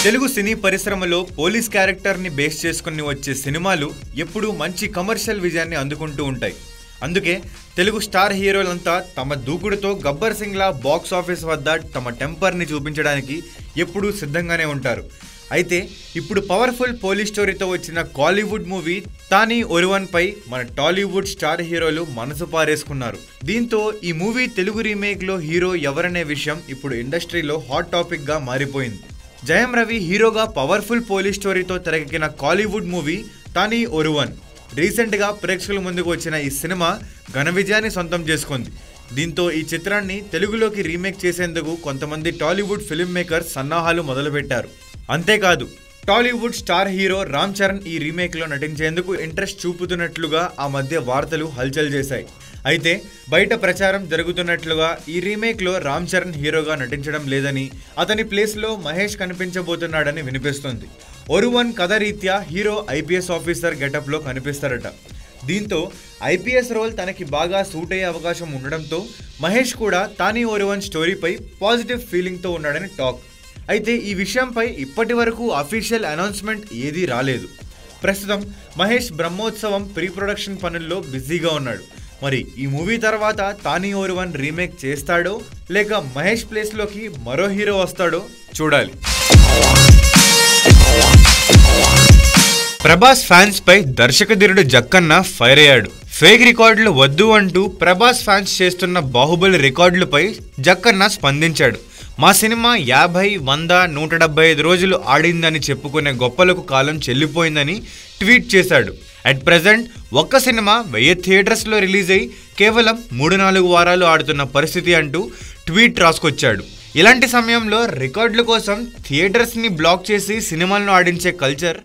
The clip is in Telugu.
తెలుగు సినీ పరిశ్రమలో పోలీస్ క్యారెక్టర్ని బేస్ చేసుకుని వచ్చే సినిమాలు ఎప్పుడూ మంచి కమర్షియల్ విజయాన్ని అందుకుంటూ ఉంటాయి. అందుకే తెలుగు స్టార్ హీరోలంతా తమ దూకుడుతో గబ్బర్ సింగ్లా బాక్స్ ఆఫీస్ వద్ద తమ టెంపర్ని చూపించడానికి ఎప్పుడూ సిద్ధంగానే ఉంటారు. అయితే ఇప్పుడు పవర్ఫుల్ పోలీస్ స్టోరీతో వచ్చిన కాలీవుడ్ మూవీ తానీ ఒరువన్ పై మన టాలీవుడ్ స్టార్ హీరోలు మనసు పారేసుకున్నారు. దీంతో ఈ మూవీ తెలుగు రీమేక్లో హీరో ఎవరనే విషయం ఇప్పుడు ఇండస్ట్రీలో హాట్ టాపిక్గా మారిపోయింది. జయం రవి హీరోగా పవర్ఫుల్ పోలీస్ స్టోరీతో తెరకెక్కిన కాలీవుడ్ మూవీ తానీ ఒరువన్ రీసెంట్గా ప్రేక్షకుల ముందుకు వచ్చిన ఈ సినిమా ఘన విజయాన్ని సొంతం చేసుకుంది. దీంతో ఈ చిత్రాన్ని తెలుగులోకి రీమేక్ చేసేందుకు కొంతమంది టాలీవుడ్ ఫిల్మ్ మేకర్స్ సన్నాహాలు మొదలుపెట్టారు. అంతేకాదు టాలీవుడ్ స్టార్ హీరో రామ్ చరణ్ ఈ రీమేక్లో నటించేందుకు ఇంట్రెస్ట్ చూపుతున్నట్లుగా ఆ మధ్య వార్తలు హల్చల్ చేశాయి. అయితే బయట ప్రచారం జరుగుతున్నట్లుగా ఈ రీమేక్లో రామ్ చరణ్ హీరోగా నటించడం లేదని, అతని ప్లేస్లో మహేష్ కనిపించబోతున్నాడని వినిపిస్తుంది. ఒరువన్ కథ రీత్యా హీరో ఐపీఎస్ ఆఫీసర్ గెటప్లో కనిపిస్తారట. దీంతో ఐపీఎస్ రోల్ తనకి బాగా సూట్ అయ్యే అవకాశం ఉండడంతో మహేష్ కూడా తానీ ఒరువన్ స్టోరీపై పాజిటివ్ ఫీలింగ్తో ఉన్నాడని టాక్. అయితే ఈ విషయంపై ఇప్పటి వరకు అఫీషియల్ అనౌన్స్మెంట్ ఏదీ రాలేదు. ప్రస్తుతం మహేష్ బ్రహ్మోత్సవం ప్రీ ప్రొడక్షన్ పనుల్లో బిజీగా ఉన్నాడు. మరి ఈ మూవీ తర్వాత తానీ ఒరువన్ రీమేక్ చేస్తాడో లేక మహేష్ ప్లేస్లోకి మరో హీరో వస్తాడో చూడాలి. ప్రభాస్ ఫ్యాన్స్ పై దర్శకధీరుడు జక్కన్న ఫైర్ అయ్యాడు. ఫేక్ రికార్డులు వద్దు అంటూ ప్రభాస్ ఫ్యాన్స్ చేస్తున్న బాహుబలి రికార్డులపై జక్కన్న స్పందించాడు. మా సినిమా 50, 100, 175 రోజులు ఆడిందని చెప్పుకునే గొప్పలకు కాలం చెల్లిపోయిందని ట్వీట్ చేశాడు. అట్ ప్రెజెంట్ ఒక్క సినిమా 1000 థియేటర్స్లో రిలీజ్ అయ్యి కేవలం 3-4 వారాలు ఆడుతున్న పరిస్థితి అంటూ ట్వీట్ రాసుకొచ్చాడు. ఇలాంటి సమయంలో రికార్డుల కోసం థియేటర్స్ని బ్లాక్ చేసి సినిమాలను ఆడించే కల్చర్